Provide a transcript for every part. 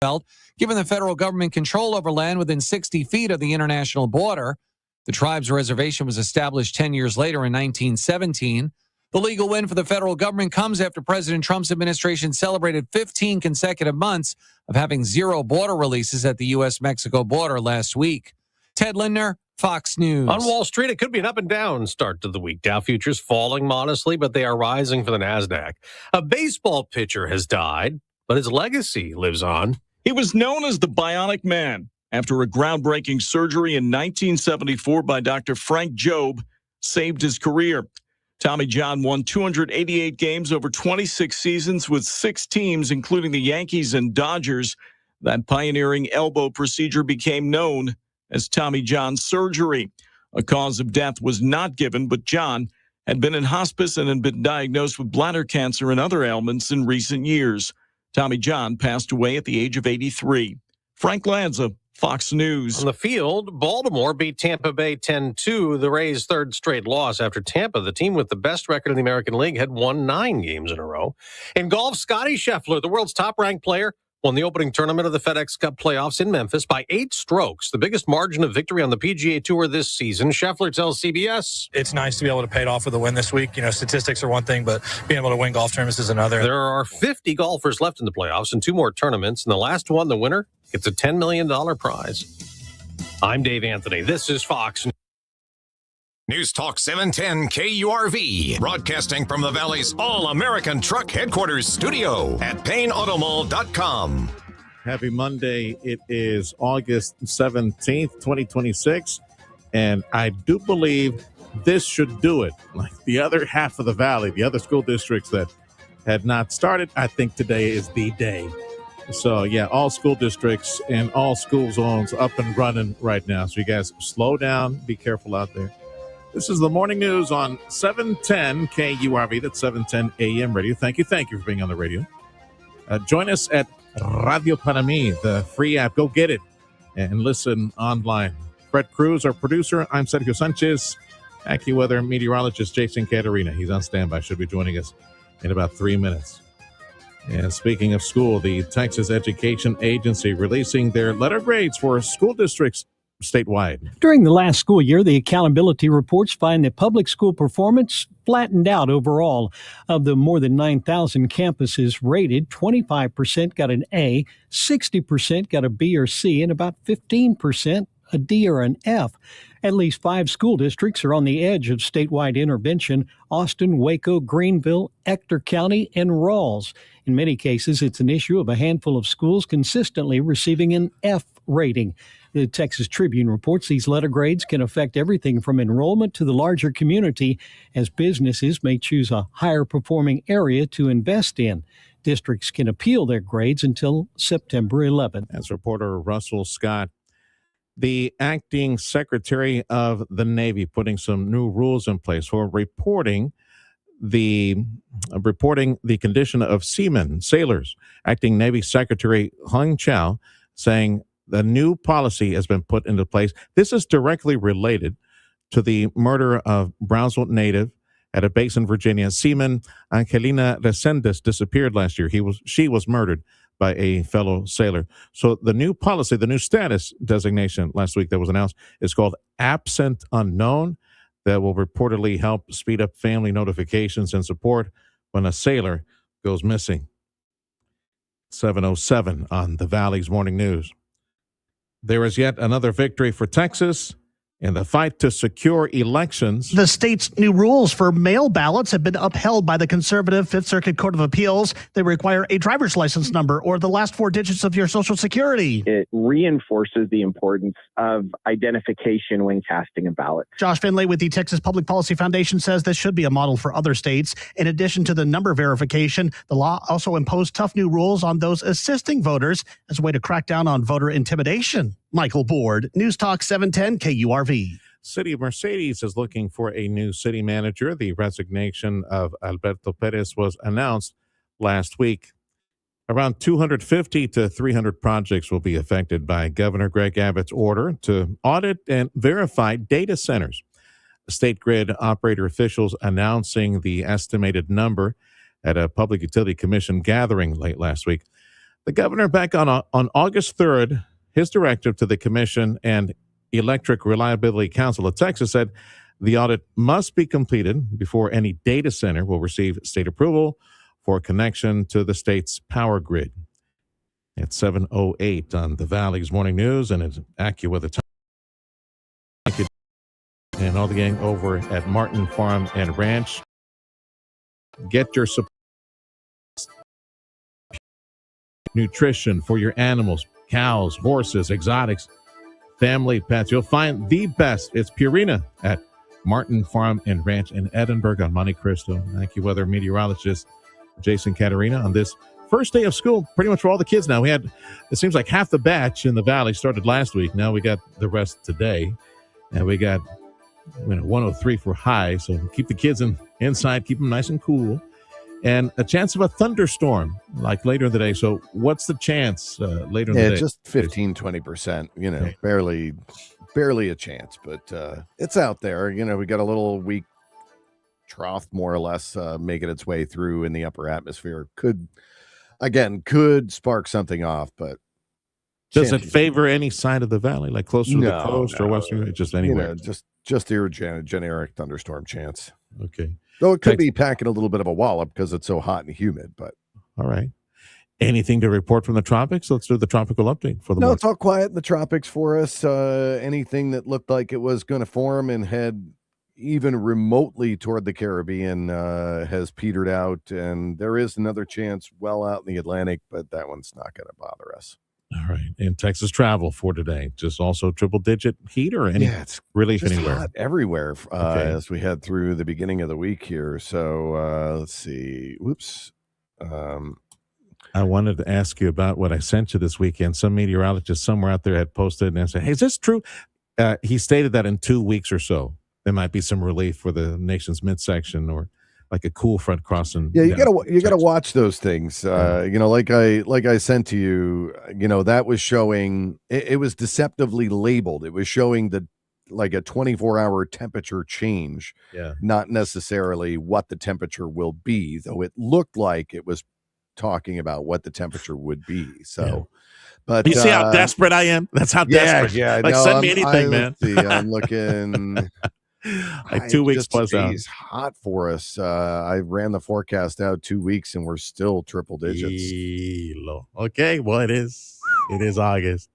given the federal government control over land within 60 feet of the international border. The tribe's reservation was established 10 years later in 1917. The legal win for the federal government comes after President Trump's administration celebrated 15 consecutive months of having zero border releases at the U.S.-Mexico border last week. Ted Lindner, Fox News. On Wall Street, it could be an up and down start to the week. Dow futures falling modestly, but they are rising for the NASDAQ. A baseball pitcher has died, but his legacy lives on. He was known as the Bionic Man after a groundbreaking surgery in 1974 by Dr. Frank Jobe saved his career. Tommy John won 288 games over 26 seasons with 6 teams, including the Yankees and Dodgers. That pioneering elbow procedure became known as Tommy John surgery. A cause of death was not given, but John had been in hospice and had been diagnosed with bladder cancer and other ailments in recent years. Tommy John passed away at the age of 83. Frank Lanza, Fox News. On the field, Baltimore beat Tampa Bay 10-2, the Rays' third straight loss after Tampa, the team with the best record in the American League, had won 9 games in a row. In golf, Scottie Scheffler, the world's top-ranked player, won the opening tournament of the FedEx Cup playoffs in Memphis by 8 strokes, the biggest margin of victory on the PGA Tour this season. Scheffler tells CBS. It's nice to be able to pay it off with a win this week. You know, statistics are one thing, but being able to win golf tournaments is another. There are 50 golfers left in the playoffs and 2 more tournaments, and the last one, the winner, gets a $10 million prize. I'm Dave Anthony. This is Fox News Talk 710 KURV, broadcasting from the Valley's All-American Truck Headquarters studio at PayneAutomall.com. Happy Monday. It is August 17th, 2026, and I do believe this should do it. Like the other half of the Valley, the other school districts that had not started, I think today is the day. So, yeah, all school districts and all school zones up and running right now. So you guys slow down, be careful out there. This is the morning news on 710 KURV. That's 710 AM radio. Thank you for being on the radio. Join us at Radio Panami, the free app. Go get it and listen online. Brett Cruz, our producer. I'm Sergio Sanchez. AccuWeather meteorologist Jason Caterina. He's on standby. Should be joining us in about 3 minutes. And speaking of school, the Texas Education Agency releasing their letter grades for school districts statewide. During the last school year, the accountability reports find that public school performance flattened out overall. Of the more than 9,000 campuses rated, 25% got an A, 60% got a B or C, and about 15% a D or an F. At least 5 school districts are on the edge of statewide intervention: Austin, Waco, Greenville, Ector County, and Rawls. In many cases, it's an issue of a handful of schools consistently receiving an F rating. The Texas Tribune reports these letter grades can affect everything from enrollment to the larger community, as businesses may choose a higher performing area to invest in. Districts can appeal their grades until September 11th. As reporter Russell Scott, the acting Secretary of the Navy putting some new rules in place for reporting the condition of seamen, sailors. Acting Navy Secretary Hung Chow saying the new policy has been put into place. This is directly related to the murder of Brownsville native at a base in Virginia. Seaman Angelina Resendes disappeared last year. She was murdered by a fellow sailor. So the new policy, the new status designation last week that was announced is called absent unknown. That will reportedly help speed up family notifications and support when a sailor goes missing. 7:07 on the Valley's Morning News. There is yet another victory for Texas in the fight to secure elections. The state's new rules for mail ballots have been upheld by the conservative Fifth Circuit Court of Appeals. They require a driver's license number or the last 4 digits of your Social Security. It reinforces the importance of identification when casting a ballot. Josh Finlay with the Texas Public Policy Foundation says this should be a model for other states. In addition to the number verification, the law also imposed tough new rules on those assisting voters as a way to crack down on voter intimidation. Michael Board, News Talk 710 KURV. City of Mercedes is looking for a new city manager. The resignation of Alberto Perez was announced last week. Around 250 to 300 projects will be affected by Governor Greg Abbott's order to audit and verify data centers. State Grid operator officials announcing the estimated number at a Public Utility Commission gathering late last week. The governor back on August 3rd, his directive to the Commission and Electric Reliability Council of Texas said the audit must be completed before any data center will receive state approval for connection to the state's power grid. At 7:08 on the Valley's Morning News and it's AccuWeather time. Thank you. And all the gang over at Martin Farm and Ranch. Get your nutrition for your animals, cows, horses, exotics, family pets. You'll find the best. It's Purina at Martin Farm and Ranch in Edinburgh on Monte Cristo. AccuWeather meteorologist Jason Caterina on this first day of school, pretty much for all the kids now. We had, it seems like half the batch in the Valley started last week. Now we got the rest today. And we got 103 for high. So keep the kids inside, keep them nice and cool. And a chance of a thunderstorm like later in the day. So what's the chance later in the day? Just 15, 20%, okay. barely a chance, but it's out there. We got a little weak trough more or less making its way through in the upper atmosphere. Could spark something off, but does it favor any side of the valley, like closer to the coast or western? Just anywhere? Just your generic thunderstorm chance. Okay. Though it could be packing a little bit of a wallop because it's so hot and humid, but all right. Anything to report from the tropics? Let's do the tropical update for the morning. It's all quiet in the tropics for us. Anything that looked like it was going to form and head even remotely toward the Caribbean has petered out, and there is another chance well out in the Atlantic, but that one's not going to bother us. All right. And Texas travel for today, just also triple-digit heat or any relief anywhere? Hot everywhere as we head through the beginning of the week here. So let's see. Whoops. I wanted to ask you about what I sent you this weekend. Some meteorologist somewhere out there had posted and said, hey, is this true? He stated that in 2 weeks or so, there might be some relief for the nation's midsection or like a cool front crossing. Yeah, you gotta watch those things. Like I sent to you, that was showing it was deceptively labeled. It was showing like a 24-hour temperature change. Yeah. Not necessarily what the temperature will be, though it looked like it was talking about what the temperature would be. So but you see how desperate I am? That's how desperate. Yeah. Like send me anything, man. I'm looking like 2 weeks plus out. It's hot for us. I ran the forecast out 2 weeks and we're still triple digits. Okay, well it is August,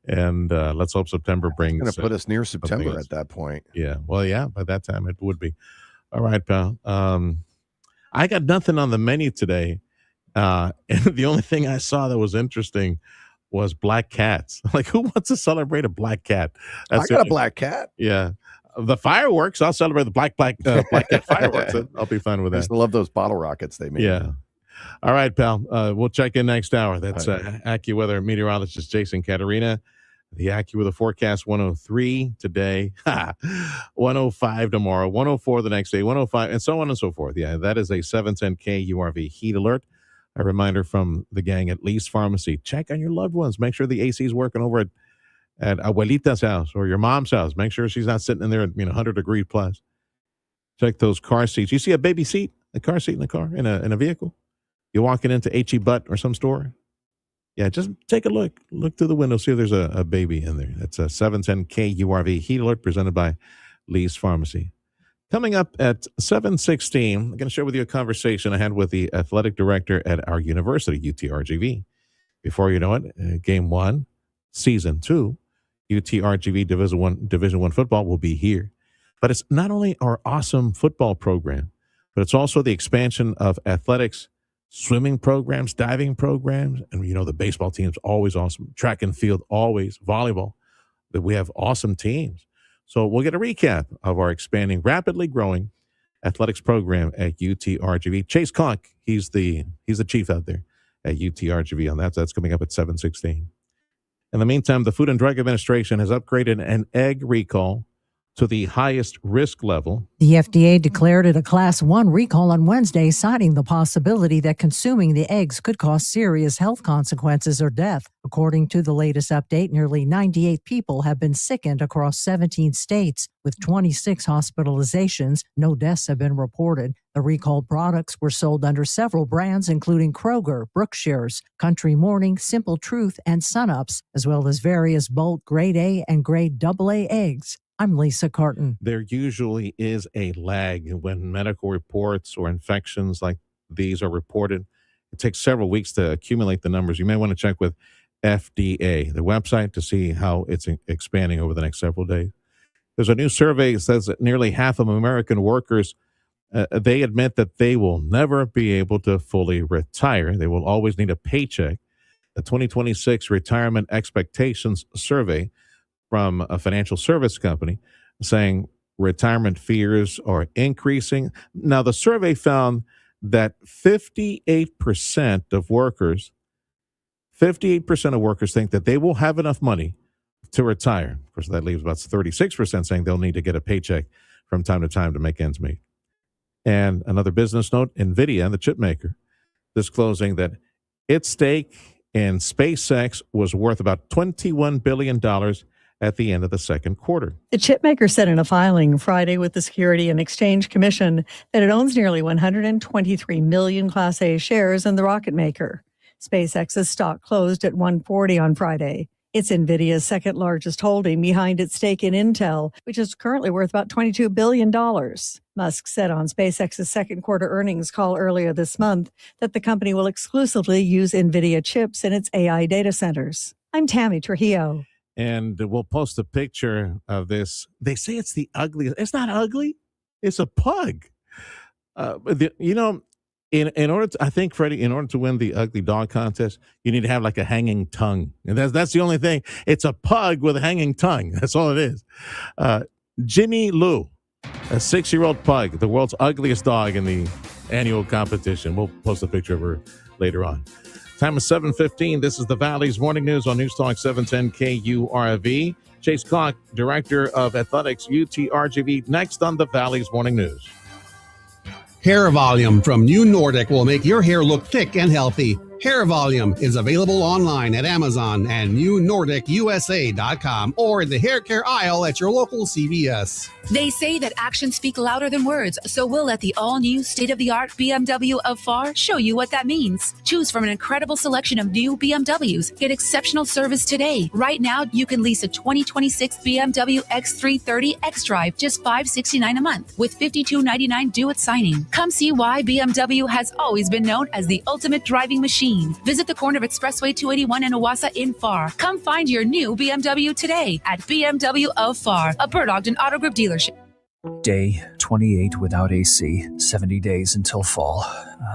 and let's hope September brings. It's going to put us near September at that point. Yeah, well, yeah, by that time it would be. All right, pal. I got nothing on the menu today, and the only thing I saw that was interesting was black cats. Like, who wants to celebrate a black cat? I got a black cat. Yeah. The fireworks, I'll celebrate the black cat fireworks. I'll be fine with that. I used to love those bottle rockets they made. Yeah. All right, pal. We'll check in next hour. That's AccuWeather meteorologist Jason Caterina. The AccuWeather forecast 103 today, 105 tomorrow, 104 the next day, 105, and so on and so forth. Yeah, that is a 710 KURV heat alert. A reminder from the gang at Lee's Pharmacy. Check on your loved ones. Make sure the AC is working over at Abuelita's house or your mom's house. Make sure she's not sitting in there at 100 degrees plus. Check those car seats. You see a baby seat, a car seat in the car, in a vehicle? You're walking into H-E Butt or some store? Yeah, just take a look. Look through the window, see if there's a baby in there. That's a 710 KURV heat alert presented by Lee's Pharmacy. Coming up at 7:16, I'm going to share with you a conversation I had with the athletic director at our university, UTRGV. Before you know it, Game 1, Season 2, UTRGV Division One football will be here. But it's not only our awesome football program, but it's also the expansion of athletics, swimming programs, diving programs, and the baseball team's always awesome. Track and field, always. Volleyball, that we have awesome teams. So we'll get a recap of our expanding, rapidly growing athletics program at UTRGV. Chase Conk, he's the chief out there at UTRGV on that. So that's coming up at 7:16. In the meantime, the Food and Drug Administration has upgraded an egg recall to the highest risk level. The FDA declared it a Class 1 recall on Wednesday, citing the possibility that consuming the eggs could cause serious health consequences or death. According to the latest update, nearly 98 people have been sickened across 17 states, with 26 hospitalizations. No deaths have been reported. The recalled products were sold under several brands, including Kroger, Brookshire's, Country Morning, Simple Truth, and SunUps, as well as various bulk grade A and grade AA eggs. I'm Lisa Carton. There usually is a lag when medical reports or infections like these are reported. It takes several weeks to accumulate the numbers. You may want to check with FDA, the website, to see how it's expanding over the next several days. There's a new survey that says that nearly half of American workers they admit that they will never be able to fully retire. They will always need a paycheck. The 2026 Retirement Expectations Survey from a financial service company saying retirement fears are increasing. Now, the survey found that 58% of workers think that they will have enough money to retire. Of course, that leaves about 36% saying they'll need to get a paycheck from time to time to make ends meet. And another business note, NVIDIA, the chip maker, disclosing that its stake in SpaceX was worth about $21 billion at the end of the second quarter. The chipmaker said in a filing Friday with the Security and Exchange Commission that it owns nearly 123 million Class A shares in the rocket maker. SpaceX's stock closed at $140 on Friday. It's NVIDIA's second largest holding behind its stake in Intel, which is currently worth about $22 billion. Musk said on SpaceX's second quarter earnings call earlier this month that the company will exclusively use NVIDIA chips in its AI data centers. I'm Tammy Trujillo. And we'll post a picture of this. They say it's the ugliest. It's not ugly. It's a pug. In order to, I think, Freddie, in order to win the ugly dog contest, you need to have like a hanging tongue. And that's the only thing. It's a pug with a hanging tongue. That's all it is. Jimmy Lou, a 6-year-old pug, the world's ugliest dog in the annual competition. We'll post a picture of her later on. Time is 7:15. This is the Valley's Morning News on News Talk 710 KURV. Chase Clark, Director of Athletics, UTRGV, next on the Valley's Morning News. Hair Volume from New Nordic will make your hair look thick and healthy. Hair Volume is available online at Amazon and newnordicusa.com or in the hair care aisle at your local CVS. They say that actions speak louder than words, so we'll let the all-new state-of-the-art BMW of FAR show you what that means. Choose from an incredible selection of new BMWs. Get exceptional service today. Right now, you can lease a 2026 BMW X330 xDrive, just $569 a month, with $52.99 due at signing. Come see why BMW has always been known as the ultimate driving machine. Visit the corner of Expressway 281 and Owasso in FAR. Come find your new BMW today at BMW of FAR, a Bird Ogden Auto Group dealership. Day 28 without AC, 70 days until fall.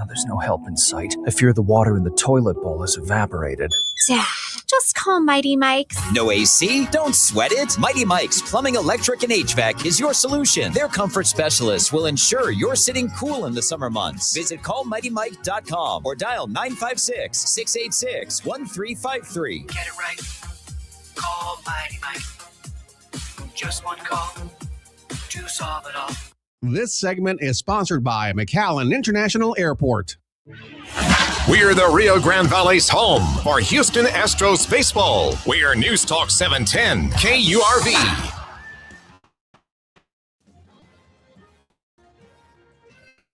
There's no help in sight. I fear the water in the toilet bowl has evaporated. Dad, just call Mighty Mike's. No AC? Don't sweat it. Mighty Mike's Plumbing, Electric, and HVAC is your solution. Their comfort specialists will ensure you're sitting cool in the summer months. Visit callmightymike.com or dial 956-686-1353. Get it right. Call Mighty Mike. Just one call to solve it all. This segment is sponsored by McAllen International Airport. We're the Rio Grande Valley's home for Houston Astros baseball. We're News Talk 710 KURV.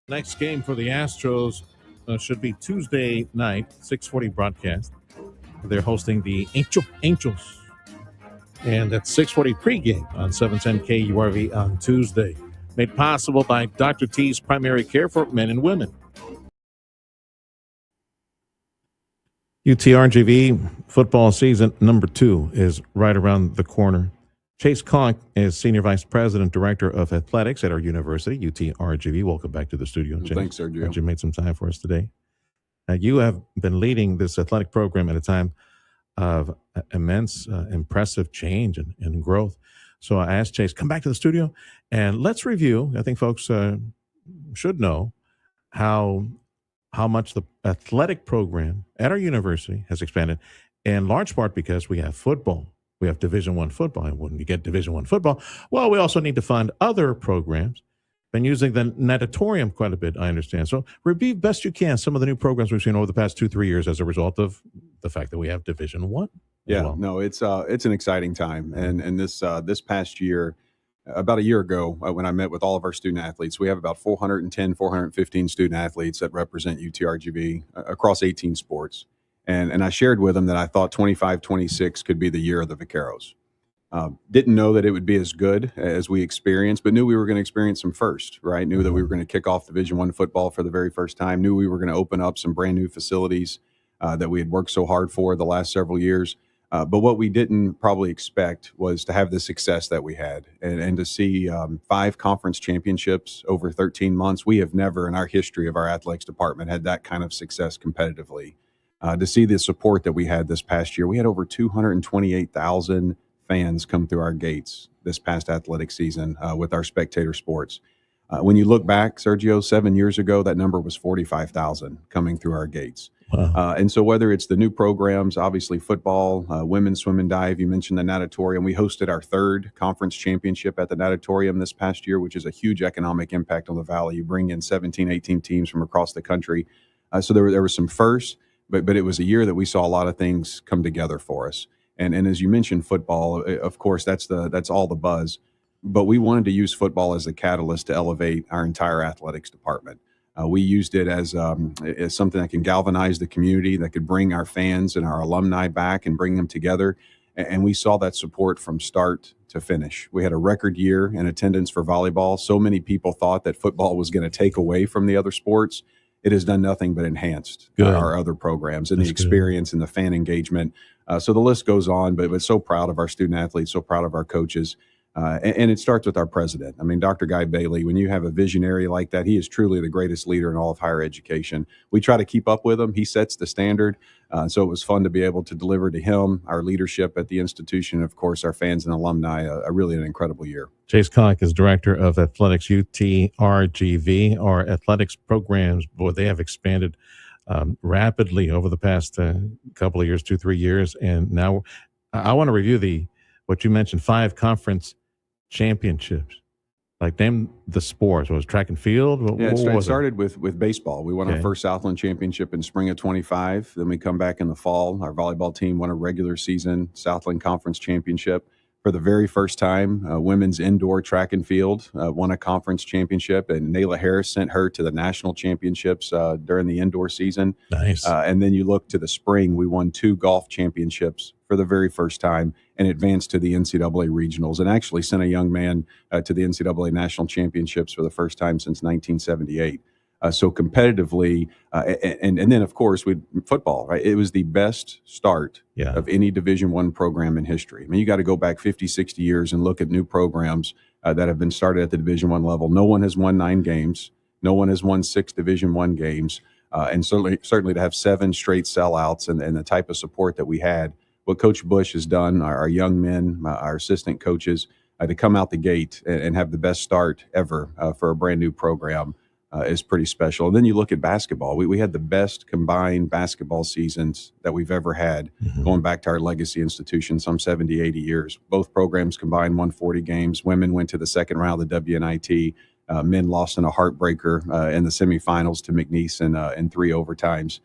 Next game for the Astros should be Tuesday night, 6:40 broadcast. They're hosting the Angels. And that's 6:40 pregame on 710 KURV on Tuesday. Made possible by Dr. T's Primary Care for Men and Women. UTRGV football season number 2 is right around the corner. Chase Conk is Senior Vice President, Director of Athletics at our university, UTRGV. Welcome back to the studio, Chase. Thanks, Sergio. Glad you made some time for us today. You have been leading this athletic program at a time of immense, impressive change and growth. So I asked Chase, come back to the studio and let's review. I think folks should know how much the athletic program at our university has expanded, in large part because we have football. We have Division I football. And when you get Division I football, well, we also need to fund other programs. Been using the natatorium quite a bit, I understand. So review best you can some of the new programs we've seen over the past 2-3 years as a result of the fact that we have Division I. Yeah, no, it's an exciting time, and this past year, about a year ago when I met with all of our student athletes. We have about 415 student athletes that represent UTRGV across 18 sports. And I shared with them that I thought 25-26 could be the year of the Vaqueros. Didn't know that it would be as good as we experienced, but knew we were going to experience some first, right? Knew that we were going to kick off Division I football for the very first time. Knew we were going to open up some brand new facilities that we had worked so hard for the last several years. But what we didn't probably expect was to have the success that we had and to see 5 conference championships over 13 months. We have never in our history of our athletics department had that kind of success competitively. To see the support that we had this past year, we had over 228,000 fans come through our gates this past athletic season with our spectator sports. When you look back, Sergio, 7 years ago, that number was 45,000 coming through our gates. Wow. And so whether it's the new programs, obviously football, women's swim and dive, you mentioned the natatorium. We hosted our 3rd conference championship at the natatorium this past year, which is a huge economic impact on the Valley. You bring in 17, 18 teams from across the country. So there was some firsts, but it was a year that we saw a lot of things come together for us. And as you mentioned, football, of course, that's all the buzz. But we wanted to use football as a catalyst to elevate our entire athletics department. We used it as something that can galvanize the community, that could bring our fans and our alumni back and bring them together. And we saw that support from start to finish. We had a record year in attendance for volleyball. So many people thought that football was going to take away from the other sports. It has done nothing but enhanced our other programs and the experience and the fan engagement. So the list goes on, but so proud of our student athletes, so proud of our coaches. And it starts with our president. I mean, Dr. Guy Bailey, when you have a visionary like that, he is truly the greatest leader in all of higher education. We try to keep up with him. He sets the standard. So it was fun to be able to deliver to him, our leadership at the institution, of course, our fans and alumni, really an incredible year. Chase Connick is Director of Athletics, UTRGV. Our athletics programs, boy, they have expanded rapidly over the past couple of years, 2-3 years. And now I want to review what you mentioned, 5 conference championships. Like, name the sports. Was track and field? It started with baseball. We won our first Southland championship in spring of 25. Then we come back in the fall. Our volleyball team won a regular season Southland Conference championship. For the very first time, women's indoor track and field won a conference championship, and Nayla Harris sent her to the national championships during the indoor season. Nice. And then you look to the spring, we won 2 golf championships for the very first time and advanced to the NCAA regionals, and actually sent a young man to the NCAA national championships for the first time since 1978. So competitively, and then of course with football, right? It was the best start of any Division I program in history. I mean, you got to go back 50, 60 years and look at new programs that have been started at the Division I level. No one has won 9 games. No one has won 6 Division I games. And certainly to have 7 straight sellouts and the type of support that we had. What Coach Bush has done, our young men, our assistant coaches, to come out the gate and have the best start ever for a brand new program is pretty special. And then you look at basketball. We had the best combined basketball seasons that we've ever had, going back to our legacy institution, some 70, 80 years. Both programs combined won 40 games. Women went to the second round of the WNIT. Men lost in a heartbreaker in the semifinals to McNeese in 3 overtimes.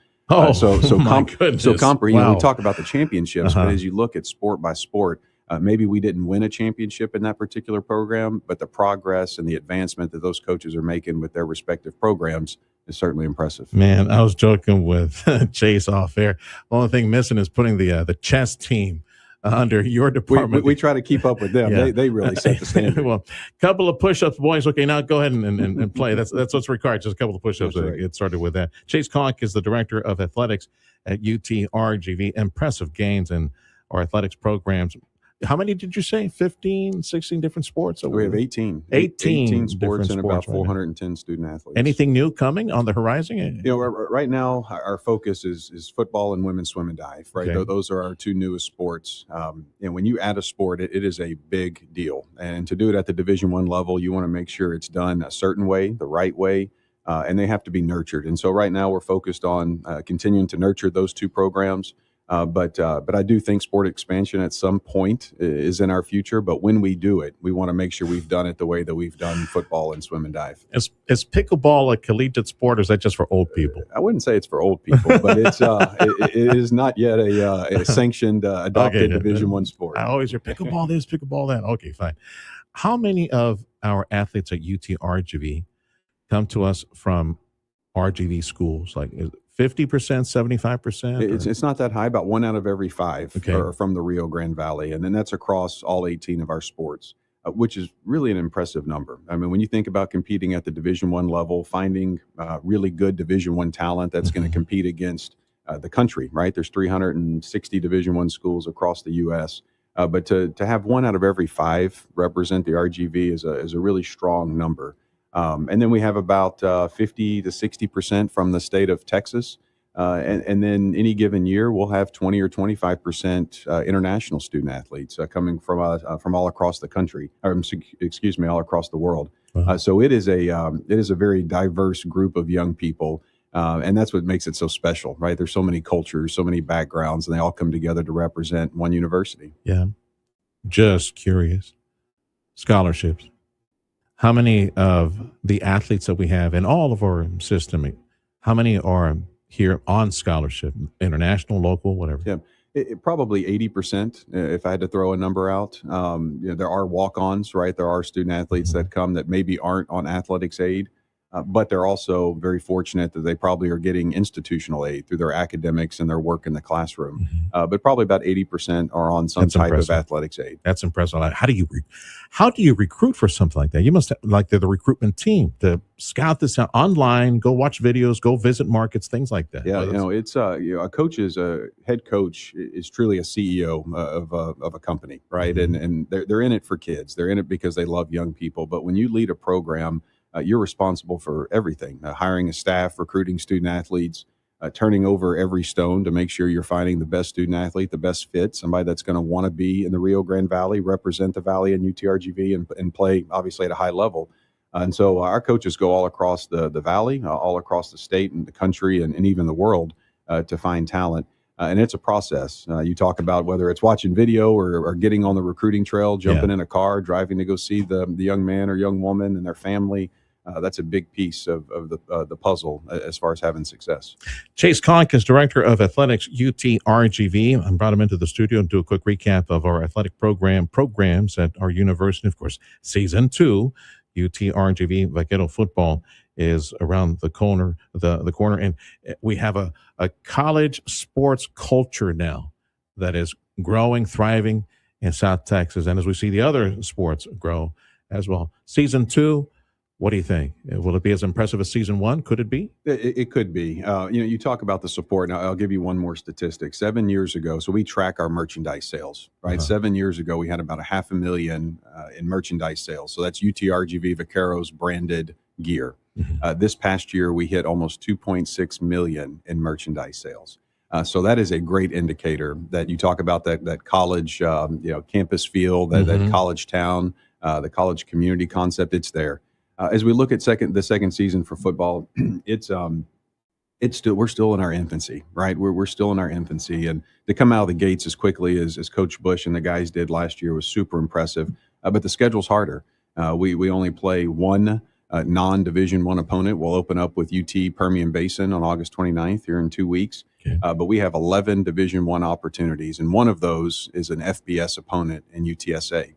So we talk about the championships, but as you look at sport by sport, maybe we didn't win a championship in that particular program, but the progress and the advancement that those coaches are making with their respective programs is certainly impressive. Man, I was joking with Chase off air. The only thing missing is putting the chess team under your department. We try to keep up with them. Yeah. They really set the standard. Well, couple of push-ups, boys. Okay, now go ahead and play. That's what's required. Just a couple of push-ups to get started with that. Chase Connick is the Director of Athletics at UTRGV. Impressive gains in our athletics programs. How many did you say? 15, 16 different sports? We have 18. 18 sports and about 410 student athletes. Anything new coming on the horizon? You know, right now our focus is football and women's swim and dive, right? Okay. Those are our 2 newest sports. And when you add a sport, it is a big deal. And to do it at the Division I level, you want to make sure it's done a certain way, the right way, and they have to be nurtured. And so right now we're focused on continuing to nurture those 2 programs. But I do think sport expansion at some point is in our future. But when we do it, we want to make sure we've done it the way that we've done football and swim and dive. Is pickleball a collegiate sport, or is that just for old people? I wouldn't say it's for old people, but it's it is not yet a sanctioned, adopted Division I sport. I always hear pickleball this, pickleball that. Okay, fine. How many of our athletes at UTRGV come to us from RGV schools? Like 50%, 75%? It's not that high. About 1 out of every 5 are from the Rio Grande Valley, and then that's across all 18 of our sports, which is really an impressive number. I mean, when you think about competing at the Division I level, finding really good Division I talent that's going to compete against the country, right? There's 360 Division I schools across the U.S., but to have 1 out of every 5 represent the RGV is a really strong number. And then we have about 50 to 60% from the state of Texas. And then any given year, we'll have 20 or 25% international student athletes coming from all across the country, or excuse me, all across the world. So it is a very diverse group of young people. And that's what makes it so special, right? There's so many cultures, so many backgrounds, and they all come together to represent one university. Yeah. Just curious. Scholarships. How many of the athletes that we have in all of our system, how many are here on scholarship, international, local, whatever? Yeah, probably 80%, if I had to throw a number out. There are walk-ons, right? There are student athletes that come that maybe aren't on athletics aid, but they're also very fortunate that they probably are getting institutional aid through their academics and their work in the classroom. But probably about 80% are on some type of athletics aid. That's impressive. How do you recruit for something like that? You must have, like the recruitment team to scout this out online, go watch videos, go visit markets, things like that. Yeah, it's a coach is a head coach is truly a CEO of a company, right? And they're in it for kids. They're in it because they love young people. But when you lead a program, you're responsible for everything, hiring a staff, recruiting student athletes, turning over every stone to make sure you're finding the best student athlete, the best fit, somebody that's going to want to be in the Rio Grande Valley, represent the Valley and UTRGV and play obviously at a high level. And so our coaches go all across the Valley, all across the state and the country and even the world to find talent. And it's a process. You talk about whether it's watching video or getting on the recruiting trail, jumping in a car, driving to go see the young man or young woman and their family. That's a big piece of the puzzle as far as having success. Chase Conk is Director of Athletics, UTRGV. I brought him into the studio to do a quick recap of our athletic programs at our university. Of course, Season 2, UTRGV Vaquero football is around the corner, and we have a college sports culture now that is growing, thriving in South Texas. And as we see the other sports grow as well. Season 2, what do you think? Will it be as impressive as Season 1? Could it be? It could be. You talk about the support. Now, I'll give you one more statistic. 7 years ago, so we track our merchandise sales, right? 7 years ago, we had about $500,000 in merchandise sales. So that's UTRGV Vaqueros branded gear. This past year, we hit almost $2.6 million in merchandise sales. So that is a great indicator that you talk about that college, campus feel, that college town, the college community concept. It's there. As we look at the second season for football, we're still in our infancy, right? We're still in our infancy, and to come out of the gates as quickly as Coach Bush and the guys did last year was super impressive. But the schedule's harder. We only play one non-Division I opponent. We'll open up with UT Permian Basin on August 29th here in 2 weeks. But we have 11 Division I opportunities, and one of those is an FBS opponent in UTSA.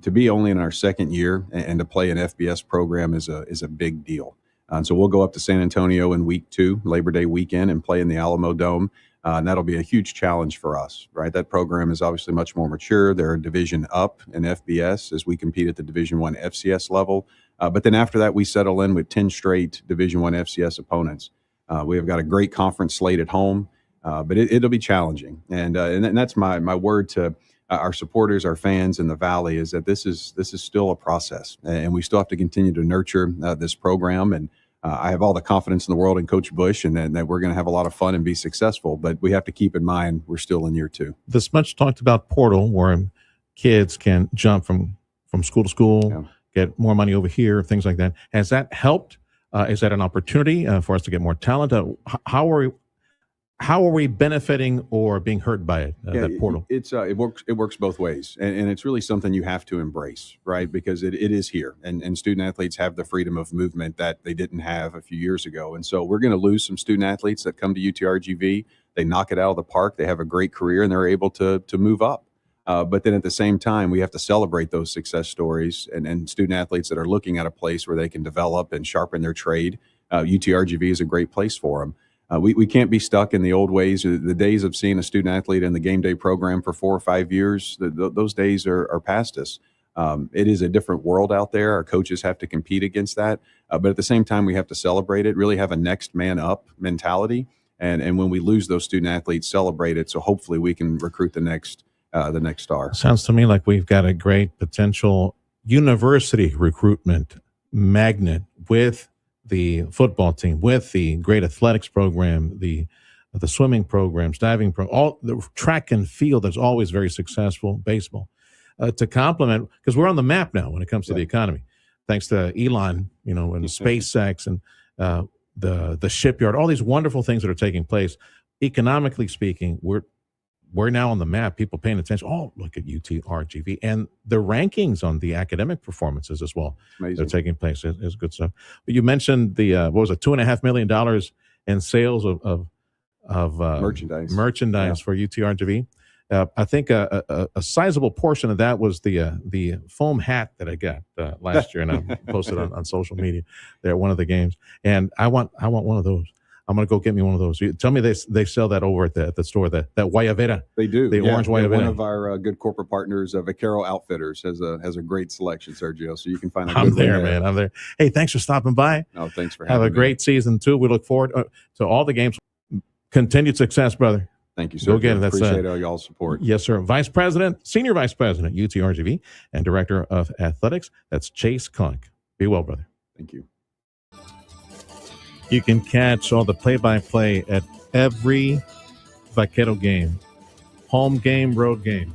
To be only in our second year and to play an FBS program is a big deal. And so we'll go up to San Antonio in week 2, Labor Day weekend, and play in the Alamo Dome. And that'll be a huge challenge for us, right? That program is obviously much more mature. They're a division up in FBS as we compete at the Division I FCS level. But then after that, we settle in with 10 straight Division I FCS opponents. We have got a great conference slate at home, but it'll be challenging. And that's my word to our supporters, our fans in the Valley, is that this is still a process, and we still have to continue to nurture this program. And I have all the confidence in the world in Coach Bush, and that we're going to have a lot of fun and be successful. But we have to keep in mind we're still in year 2. This much talked about portal, where kids can jump from school to school, get more money over here, things like that. Has that helped? Is that an opportunity for us to get more talent? How are we benefiting or being hurt by it? That portal. It works both ways, and it's really something you have to embrace, right? Because it is here, and student athletes have the freedom of movement that they didn't have a few years ago. And so we're going to lose some student athletes that come to UTRGV. They knock it out of the park. They have a great career, and they're able to move up. But then at the same time, we have to celebrate those success stories and student athletes that are looking at a place where they can develop and sharpen their trade. UTRGV is a great place for them. We can't be stuck in the old ways. The days of seeing a student athlete in the game day program for 4 or 5 years, those days are past us. It is a different world out there. Our coaches have to compete against that. But at the same time, we have to celebrate it, really have a next man up mentality. And when we lose those student athletes, celebrate it. So hopefully we can recruit the next star. Sounds to me like we've got a great potential university recruitment magnet with the football team, with the great athletics program, the swimming programs, diving program, all the track and field that's always very successful, baseball, to complement, because we're on the map now when it comes to the economy, thanks to Elon, and SpaceX and the shipyard, all these wonderful things that are taking place. Economically speaking, we're now on the map. People paying attention. Oh, look at UTRGV and the rankings on the academic performances as well. Amazing. They're taking place. It's good stuff. But you mentioned the what was it, $2.5 million in sales of merchandise for UTRGV. I think a sizable portion of that was the foam hat that I got last year, and I posted on social media there at one of the games. And I want one of those. I'm going to go get me one of those. You tell me they sell that over at the store, that Guayabera. They do. The orange Guayabera. One of our good corporate partners, Vaquero Outfitters, has a great selection, Sergio. So you can find a I'm good there, one man. I'm there. Hey, thanks for stopping by. No, thanks for having me. Have a great season, too. We look forward to all the games. Continued success, brother. Thank you, sir. Go get it. Appreciate all y'all's support. Yes, sir. Senior Vice President, UTRGV, and Director of Athletics. That's Chase Conk. Be well, brother. Thank you. You can catch all the play-by-play at every Vaquero game, home game, road game.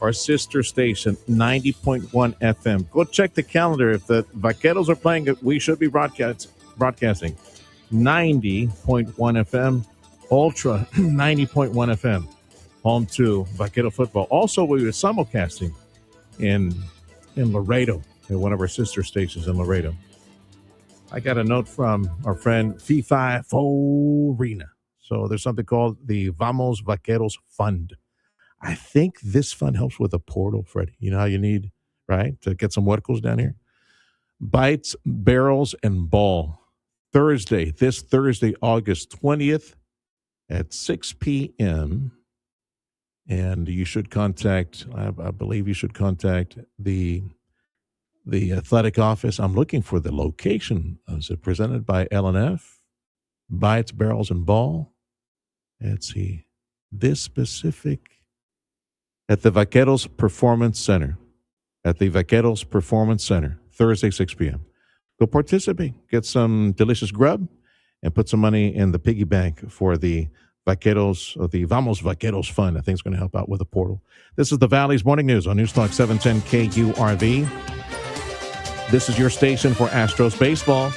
Our sister station, 90.1 FM. Go check the calendar. If the Vaqueros are playing it, we should be broadcasting 90.1 FM, Ultra 90.1 FM, home to Vaquero football. Also, we were simulcasting in Laredo, in one of our sister stations in Laredo. I got a note from our friend Fifi Forina. So there's something called the Vamos Vaqueros Fund. I think this fund helps with a portal, Freddie. You know how you need, right, to get some huercos down here? Bites, Barrels, and Ball. This Thursday, August 20th at 6 p.m. And you should contact, I believe you should contact the athletic office. I'm looking for the location. Is it presented by L&F? Bites, Barrels, and Ball. Let's see. This specific at the Vaqueros Performance Center. At the Vaqueros Performance Center, Thursday, 6 p.m. Go participate. Get some delicious grub and put some money in the piggy bank for the Vaqueros, or the Vamos Vaqueros Fund. I think it's going to help out with the portal. This is the Valley's Morning News on News Talk 710 KURV. This is your station for Astros baseball.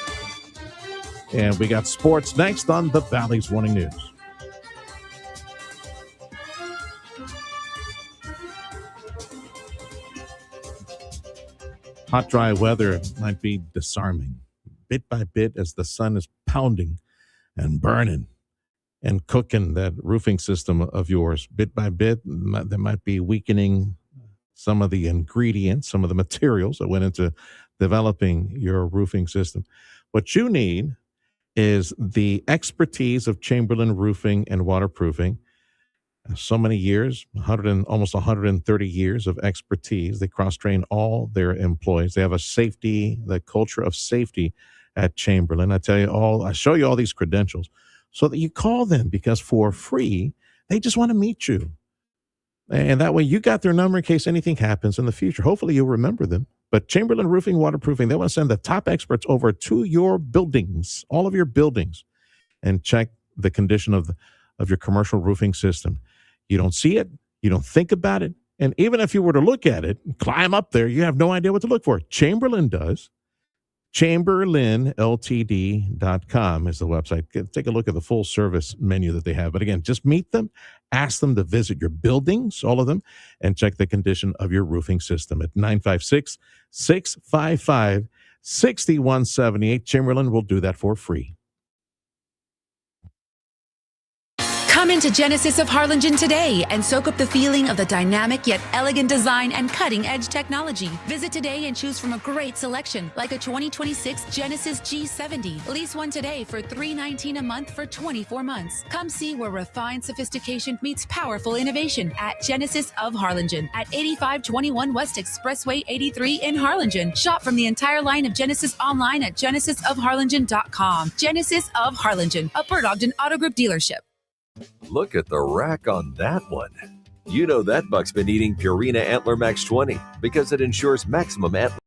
And we got sports next on the Valley's Morning News. Hot, dry weather might be disarming. Bit by bit, as the sun is pounding and burning and cooking that roofing system of yours, bit by bit, there might be weakening some of the ingredients, some of the materials that went into developing your roofing system. What you need is the expertise of Chamberlain Roofing and Waterproofing. So many years, almost 130 years of expertise. They cross-train all their employees. They have the culture of safety at Chamberlain. I show you all these credentials so that you call them, because for free, they just want to meet you. And that way you got their number in case anything happens in the future. Hopefully you'll remember them. But Chamberlain Roofing, Waterproofing, they want to send the top experts over to your buildings, all of your buildings, and check the condition of your commercial roofing system. You don't see it. You don't think about it. And even if you were to look at it, climb up there, you have no idea what to look for. Chamberlain does. ChamberlainLTD.com is the website. Take a look at the full service menu that they have. But again, just meet them, ask them to visit your buildings, all of them, and check the condition of your roofing system at 956-655-6178. Chamberlain will do that for free. Come into Genesis of Harlingen today and soak up the feeling of the dynamic yet elegant design and cutting-edge technology. Visit today and choose from a great selection, like a 2026 Genesis G70. Lease one today for $319 a month for 24 months. Come see where refined sophistication meets powerful innovation at Genesis of Harlingen at 8521 West Expressway 83 in Harlingen. Shop from the entire line of Genesis online at genesisofharlingen.com. Genesis of Harlingen, a Bert Ogden Auto Group dealership. Look at the rack on that one. You know that buck's been eating Purina Antler Max 20 because it ensures maximum antler.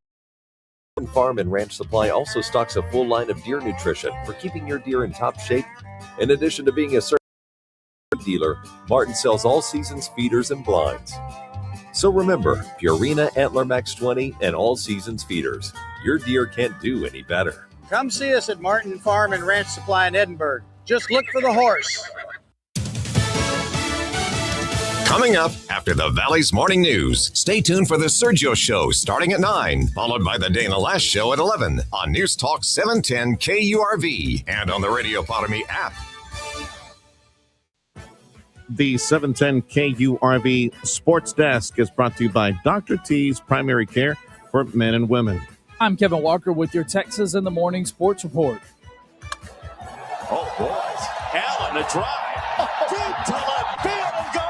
Farm and Ranch Supply also stocks a full line of deer nutrition for keeping your deer in top shape. In addition to being a certified dealer, Martin sells all seasons feeders and blinds. So remember, Purina Antler Max 20 and all seasons feeders. Your deer can't do any better. Come see us at Martin Farm and Ranch Supply in Edinburgh. Just look for the horse. Coming up after the Valley's Morning News, stay tuned for the Sergio Show starting at 9, followed by the Dana Lash Show at 11 on News Talk 710 KURV and on the Radio Potomac app. The 710 KURV Sports Desk is brought to you by Dr. T's Primary Care for Men and Women. I'm Kevin Walker with your Texas in the Morning Sports Report. Oh, boys. Allen, a drive. Deep to left field and gone.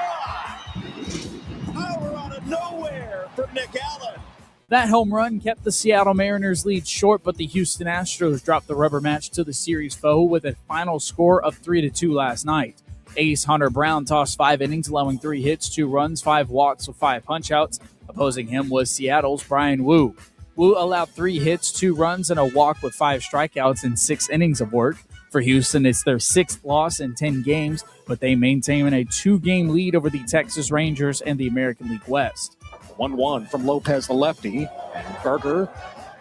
Power out of nowhere from Nick Allen. That home run kept the Seattle Mariners lead short, but the Houston Astros dropped the rubber match to the series foe with a final score of 3-2 last night. Ace Hunter Brown tossed 5 innings, allowing 3 hits, 2 runs, 5 walks with 5 punchouts. Opposing him was Seattle's Brian Wu. Wu allowed 3 hits, 2 runs, and a walk with 5 strikeouts in 6 innings of work. For Houston, it's their 6th loss in 10 games, but they maintain a 2-game lead over the Texas Rangers and the American League West. 1-1 from Lopez, the lefty, and Berger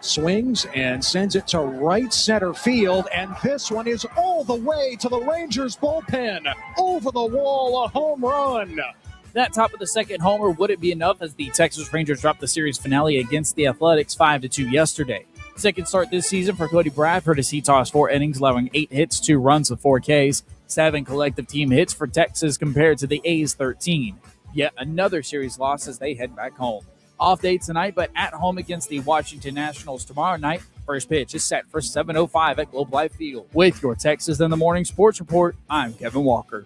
swings and sends it to right center field, and this one is all the way to the Rangers bullpen. Over the wall, a home run. That top of the second homer wouldn't be enough as the Texas Rangers dropped the series finale against the Athletics 5-2 yesterday. Second start this season for Cody Bradford as he tossed 4 innings, allowing 8 hits, 2 runs with 4 Ks, 7 collective team hits for Texas compared to the A's 13. Yet another series loss as they head back home. Off day tonight, but at home against the Washington Nationals tomorrow night. First pitch is set for 7:05 at Globe Life Field. With your Texas in the Morning Sports Report, I'm Kevin Walker.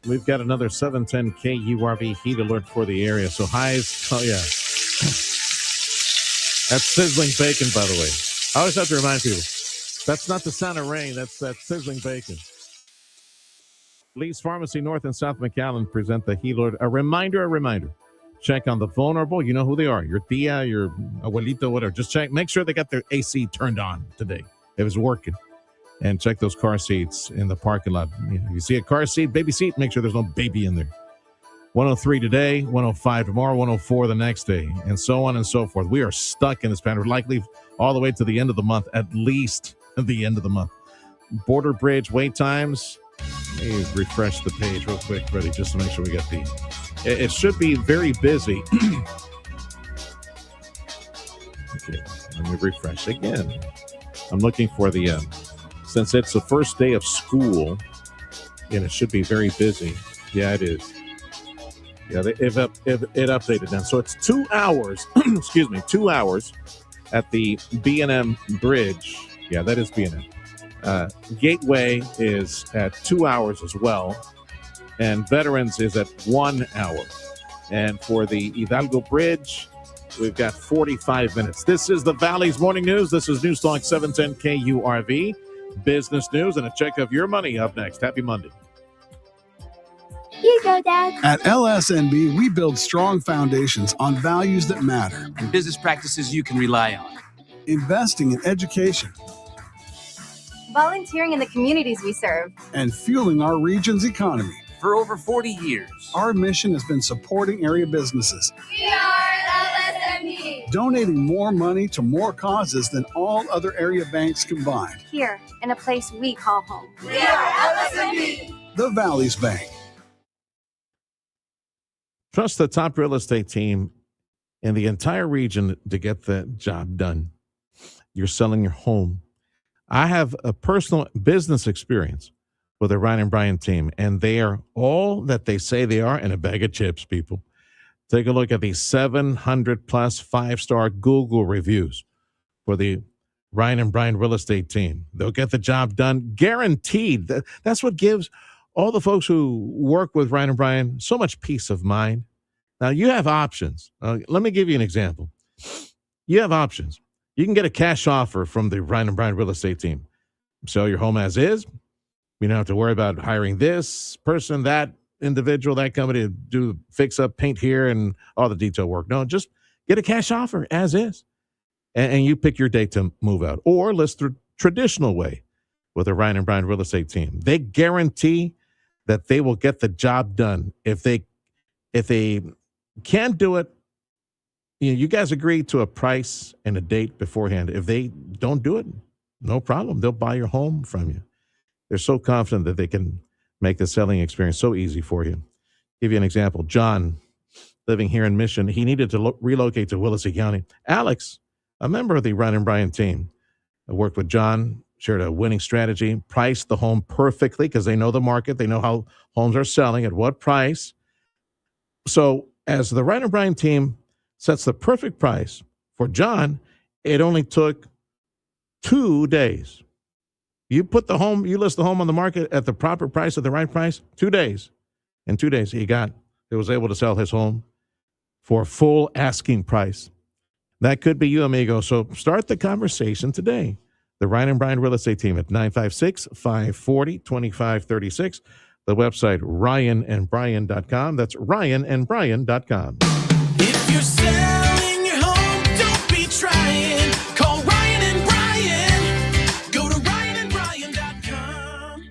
We've got another 710 KURV heat alert for the area. So highs, oh yeah. That's sizzling bacon, by the way. I always have to remind people, that's not the sound of rain. That's sizzling bacon. Lee's Pharmacy North and South McAllen present the heat alert. A reminder. Check on the vulnerable. You know who they are. Your tia, your abuelito, whatever. Just check. Make sure they got their AC turned on today. It was working. And check those car seats in the parking lot. You see a car seat, baby seat, make sure there's no baby in there. 103 today, 105 tomorrow, 104 the next day, and so on and so forth. We are stuck in this pattern, likely all the way to the end of the month, at least the end of the month. Border Bridge wait times. Let me refresh the page real quick, Freddie, just to make sure we get the... It should be very busy. Okay, let me refresh again. I'm looking for the... since it's the first day of school, and it should be very busy. Yeah, it is. Yeah, it updated now. So it's 2 hours, 2 hours at the B&M Bridge. Yeah, that is B&M. Gateway is at 2 hours as well. And Veterans is at 1 hour. And for the Hidalgo Bridge, we've got 45 minutes. This is the Valley's Morning News. This is News Talk 710 KURV. Business news and a check of your money up next. Happy Monday. Here you go, Dad. At LSNB, we build strong foundations on values that matter. And business practices you can rely on. Investing in education. Volunteering in the communities we serve. And fueling our region's economy. For over 40 years. Our mission has been supporting area businesses. We are LSNB. Donating more money to more causes than all other area banks combined. Here, in a place we call home. We are LSNB. The Valley's Bank. Trust the top real estate team in the entire region to get the job done. You're selling your home. I have a personal business experience with the Ryan and Brian team, and they are all that they say they are in a bag of chips, people. Take a look at the 700 plus 5-star Google reviews for the Ryan and Brian real estate team. They'll get the job done, guaranteed. That's what gives all the folks who work with Ryan and Brian so much peace of mind. Now, you have options. Let me give you an example. You have options. You can get a cash offer from the Ryan and Brian real estate team. Sell your home as is. You don't have to worry about hiring this person, that individual, that company to do fix up, paint here, and all the detail work. No, just get a cash offer as is. And you pick your date to move out. Or list the traditional way with the Ryan and Brian real estate team. They guarantee that they will get the job done. If they can't do it, you guys agree to a price and a date beforehand. If they don't do it, no problem. They'll buy your home from you. They're so confident that they can make the selling experience so easy for you. Give you an example. John, living here in Mission, he needed to relocate to Willacy County. Alex, a member of the Ryan and Brian team, I worked with John, shared a winning strategy, priced the home perfectly because they know the market. They know how homes are selling, at what price. So as the Ryan and Brian team sets the perfect price for John, it only took 2 days. You list the home on the market at the proper price, at the right price, 2 days. In 2 days, he was able to sell his home for full asking price. That could be you, amigo. So start the conversation today. The Ryan and Brian real estate team at 956-540-2536. The website, ryanandbrian.com. That's ryanandbrian.com. If you're selling your home, don't be trying. Call Ryan and Brian. Go to ryanandbrian.com.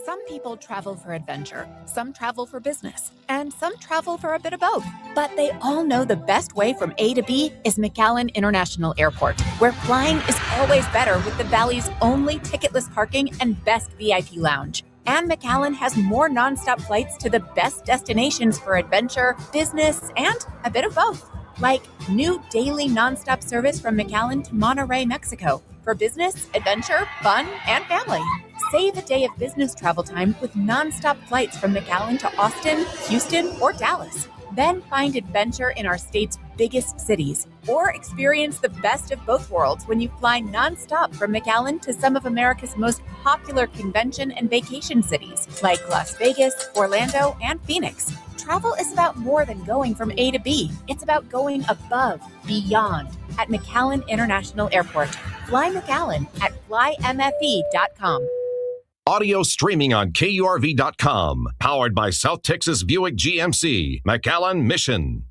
Some people travel for adventure, some travel for business, and some travel for a bit of both. But they all know the best way from A to B is McAllen International Airport, where flying is always better with the Valley's only ticketless parking and best VIP lounge. And McAllen has more nonstop flights to the best destinations for adventure, business, and a bit of both. Like new daily nonstop service from McAllen to Monterrey, Mexico, for business, adventure, fun, and family. Save a day of business travel time with nonstop flights from McAllen to Austin, Houston, or Dallas. Then find adventure in our state's biggest cities, or experience the best of both worlds when you fly nonstop from McAllen to some of America's most popular convention and vacation cities, like Las Vegas, Orlando, and Phoenix. Travel is about more than going from A to B. It's about going above, beyond, at McAllen International Airport. Fly McAllen at flymfe.com. Audio streaming on KURV.com. Powered by South Texas Buick GMC. McAllen Mission.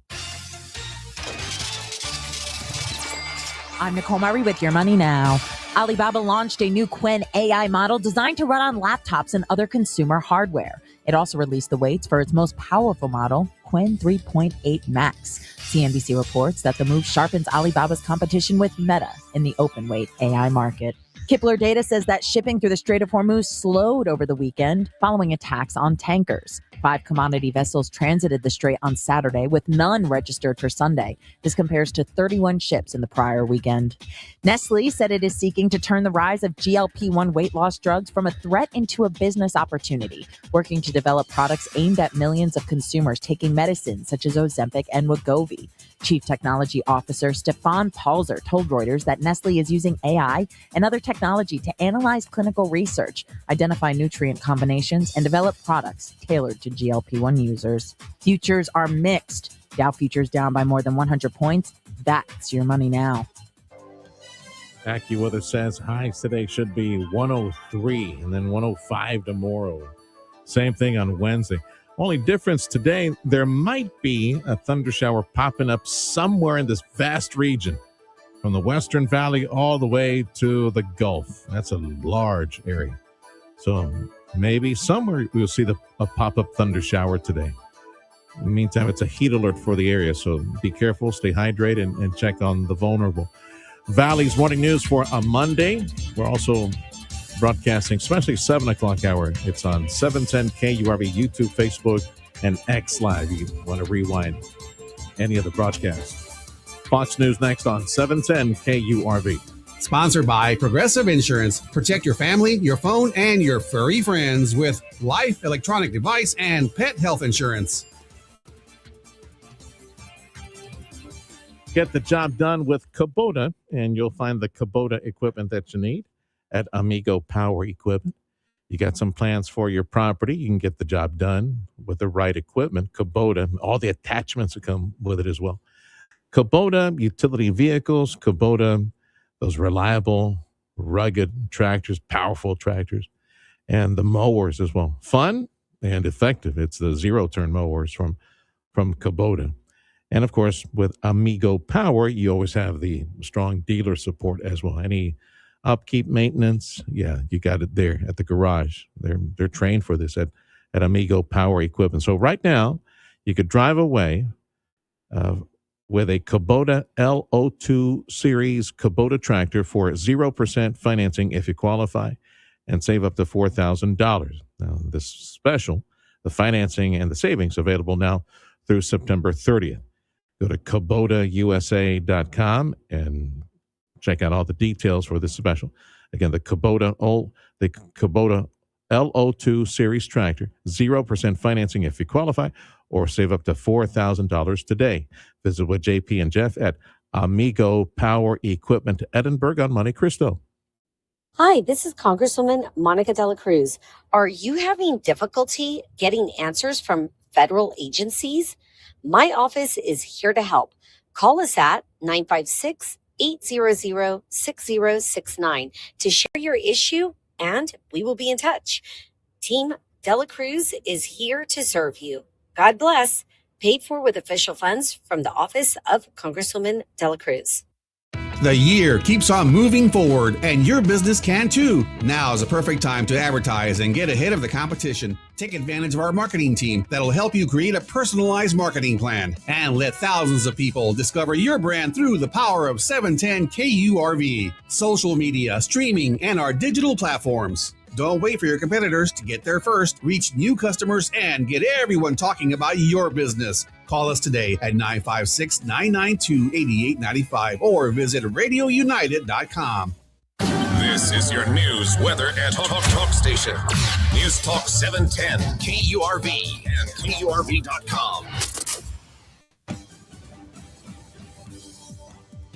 I'm Nicole Murray with Your Money Now. Alibaba launched a new Qwen AI model designed to run on laptops and other consumer hardware. It also released the weights for its most powerful model, Qwen 3.8 Max. CNBC reports that the move sharpens Alibaba's competition with Meta in the open weight AI market. Kipler data says that shipping through the Strait of Hormuz slowed over the weekend following attacks on tankers. 5 commodity vessels transited the strait on Saturday, with none registered for Sunday. This compares to 31 ships in the prior weekend. Nestle said it is seeking to turn the rise of GLP-1 weight loss drugs from a threat into a business opportunity, working to develop products aimed at millions of consumers taking medicines such as Ozempic and Wegovy. Chief Technology Officer Stefan Palzer told Reuters that Nestle is using AI and other technology to analyze clinical research, identify nutrient combinations, and develop products tailored to GLP-1 users. Futures are mixed. Dow futures down by more than 100 points. That's Your Money Now. AccuWeather says highs today should be 103 and then 105 tomorrow. Same thing on Wednesday. Only difference today, there might be a thunder shower popping up somewhere in this vast region, from the Western Valley all the way to the Gulf. That's a large area. So maybe somewhere we'll see a pop-up thunder shower today. In the meantime, it's a heat alert for the area, so be careful, stay hydrated, and check on the vulnerable. Valley's morning news for a Monday. We're also broadcasting, especially 7 o'clock hour. It's on 710 KURV, YouTube, Facebook, and X Live. You want to rewind any of the broadcasts. Fox News next on 710 KURV. Sponsored by Progressive Insurance. Protect your family, your phone, and your furry friends with life, electronic device, and pet health insurance. Get the job done with Kubota, and you'll find the Kubota equipment that you need at Amigo Power Equipment. You got some plans for your property, you can get the job done with the right equipment. Kubota, all the attachments that come with it as well. Kubota utility vehicles, Kubota, those reliable, rugged tractors, powerful tractors, and the mowers as well. Fun and effective. It's the zero-turn mowers from Kubota. And, of course, with Amigo Power, you always have the strong dealer support as well. Any upkeep, maintenance, yeah, you got it there at the garage. They're trained for this at Amigo Power Equipment. So right now, you could drive away with a Kubota LO2 Series Kubota tractor for 0% financing if you qualify and save up to $4,000. Now, this special, the financing and the savings available now through September 30th. Go to KubotaUSA.com and check out all the details for this special. Again, the Kubota LO2 Series tractor, 0% financing if you qualify, or save up to $4,000 today. Visit with JP and Jeff at Amigo Power Equipment Edinburgh on Monte Cristo. Hi, this is Congresswoman Monica De La Cruz. Are you having difficulty getting answers from federal agencies? My office is here to help. Call us at 956-800-6069 to share your issue, and we will be in touch. Team De La Cruz is here to serve you. God bless. Paid for with official funds from the office of Congresswoman De La Cruz. The year keeps on moving forward, and your business can too. Now is the perfect time to advertise and get ahead of the competition. Take advantage of our marketing team that'll help you create a personalized marketing plan and let thousands of people discover your brand through the power of 710 KURV, social media, streaming, and our digital platforms. Don't wait for your competitors to get there first. Reach new customers and get everyone talking about your business. Call us today at 956-992-8895 or visit radiounited.com. This is your news, weather, and talk station. News Talk 710, KURV, and KURV.com.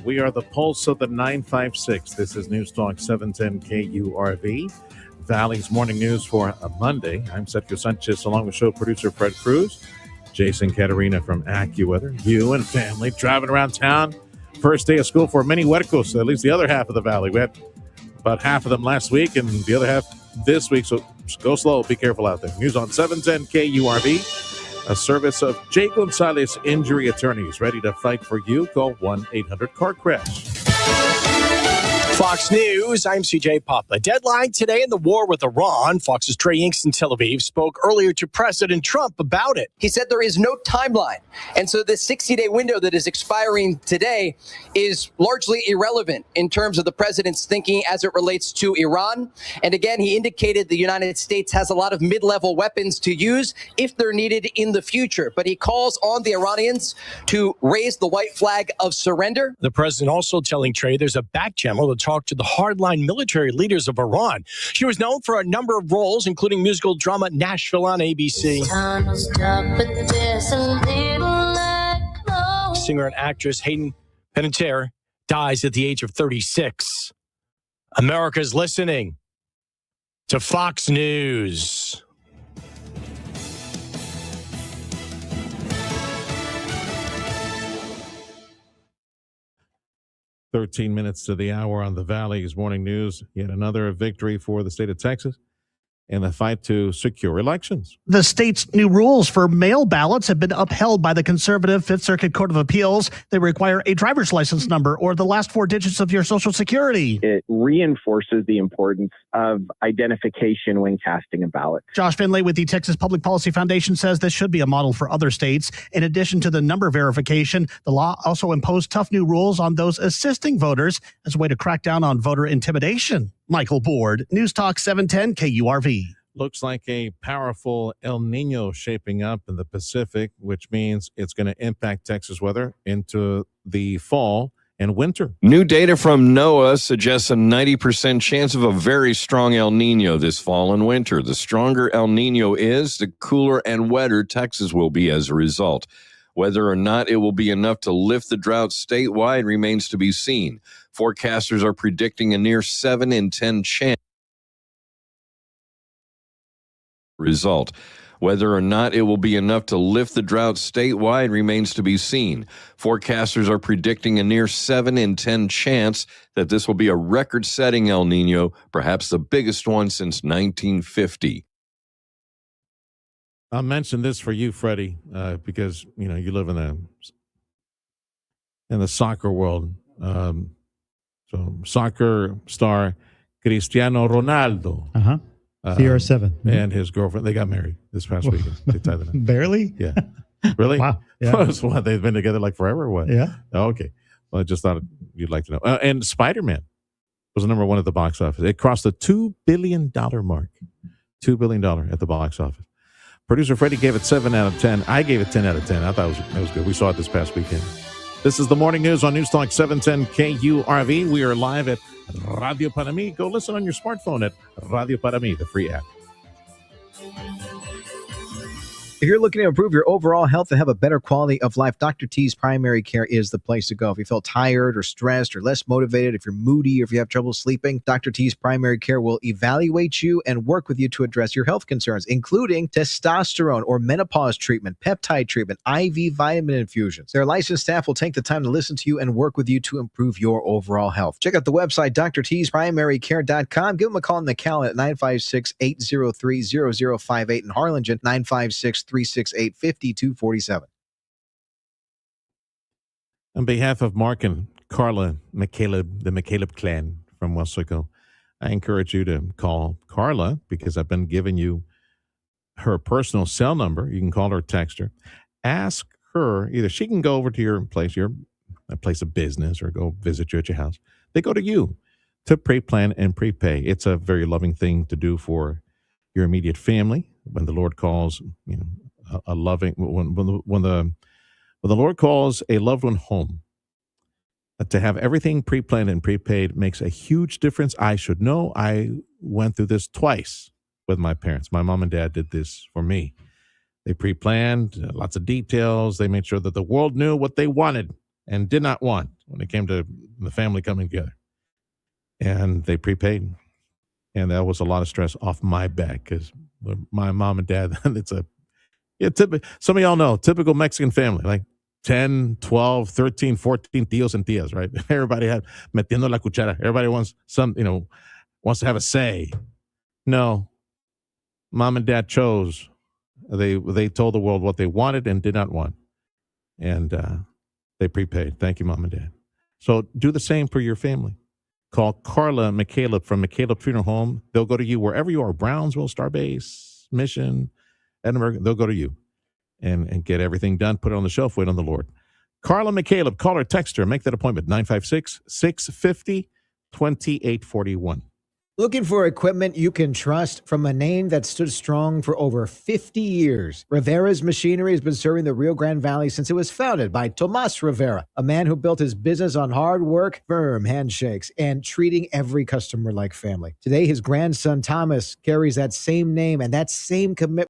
We are the pulse of the 956. This is News Talk 710 KURV. Valley's morning news for a Monday. I'm Sergio Sanchez along with show producer Fred Cruz, Jason Caterina from AccuWeather. You and family driving around town. First day of school for many Huercos, at least the other half of the valley. We had about half of them last week and the other half this week, so go slow. Be careful out there. News on 710 KURV, a service of Jay Gonzalez Injury Attorneys, ready to fight for you. Call 1-800-CAR-CRASH. Fox News, I'm CJ Papa. Deadline today in the war with Iran. Fox's Trey Inks in Tel Aviv spoke earlier to President Trump about it. He said there is no timeline. And so this 60-day window that is expiring today is largely irrelevant in terms of the president's thinking as it relates to Iran. And again, he indicated the United States has a lot of mid-level weapons to use if they're needed in the future. But he calls on the Iranians to raise the white flag of surrender. The president also telling Trey there's a back channel to talk to the hardline military leaders of Iran. She was known for a number of roles, including musical drama Nashville on ABC. Singer and actress Hayden Panettiere dies at the age of 36. America's listening to Fox News. 13 minutes to the hour on the Valley's morning news. Yet another victory for the state of Texas in the fight to secure elections. The state's new rules for mail ballots have been upheld by the conservative Fifth Circuit Court of Appeals. They require a driver's license number or the last four digits of your Social Security. It reinforces the importance of identification when casting a ballot. Josh Finley with the Texas Public Policy Foundation says this should be a model for other states. In addition to the number verification, the law also imposed tough new rules on those assisting voters as a way to crack down on voter intimidation. Michael Board, News Talk 710 KURV. Looks like a powerful El Nino shaping up in the Pacific, which means it's going to impact Texas weather into the fall and winter. New data from NOAA suggests a 90% chance of a very strong El Nino this fall and winter. The stronger El Nino is, the cooler and wetter Texas will be as a result. Whether or not it will be enough to lift the drought statewide remains to be seen. Forecasters are predicting a near 7 in 10 chance. Result. Whether or not it will be enough to lift the drought statewide remains to be seen. Forecasters are predicting a near 7 in 10 chance that this will be a record-setting El Nino, perhaps the biggest one since 1950. I'll mention this for you, Freddie, because you live in the soccer world. So soccer star Cristiano Ronaldo. CR7. And his girlfriend, they got married this past weekend. They tied the knot. Barely? Yeah. Really? Wow. Yeah. So what, they've been together like forever or what? Yeah. Oh, okay. Well, I just thought you'd like to know. And Spider-Man was number one at the box office. It crossed the $2 billion mark. $2 billion at the box office. Producer Freddie gave it 7 out of 10. I gave it 10 out of 10. I thought it was good. We saw it this past weekend. This is the morning news on News Talk 710 KURV. We are live at Radio Para Mi. Go listen on your smartphone at Radio Para Mi, the free app. If you're looking to improve your overall health and have a better quality of life, Dr. T's Primary Care is the place to go. If you feel tired or stressed or less motivated, if you're moody or if you have trouble sleeping, Dr. T's Primary Care will evaluate you and work with you to address your health concerns, including testosterone or menopause treatment, peptide treatment, IV vitamin infusions. Their licensed staff will take the time to listen to you and work with you to improve your overall health. Check out the website, drtsprimarycare.com. Give them a call in the Cal at 956-803-0058 in Harlingen, 956-368-5247. On behalf of Mark and Carla McCaleb, the McCaleb clan from Wesco, I encourage you to call Carla because I've been giving you her personal cell number. You can call her or text her. Ask her, either she can go over to your place of business, or go visit you at your house. They go to you to pre-plan and prepay. It's a very loving thing to do for your immediate family. When the Lord calls, a loving, when the Lord calls a loved one home, to have everything pre-planned and prepaid makes a huge difference. I should know. I went through this twice with my parents. My mom and dad did this for me. They pre-planned lots of details. They made sure that the world knew what they wanted and did not want when it came to the family coming together. And they prepaid. And that was a lot of stress off my back because my mom and dad, some of y'all know, typical Mexican family, like 10, 12, 13, 14 tios and tias, right? Everybody had metiendo la cuchara. Everybody wants wants to have a say. No, mom and dad chose. They told the world what they wanted and did not want. And they prepaid. Thank you, mom and dad. So do the same for your family. Call Carla McCaleb from McCaleb Funeral Home. They'll go to you wherever you are, Brownsville, Starbase, Mission, Edinburgh. They'll go to you and get everything done, put it on the shelf, wait on the Lord. Carla McCaleb, call her, text her, make that appointment, 956-650-2841. Looking for equipment you can trust from a name that stood strong for over 50 years. Rivera's Machinery has been serving the Rio Grande Valley since it was founded by Tomas Rivera, a man who built his business on hard work, firm handshakes, and treating every customer like family. Today, his grandson Thomas carries that same name and that same commitment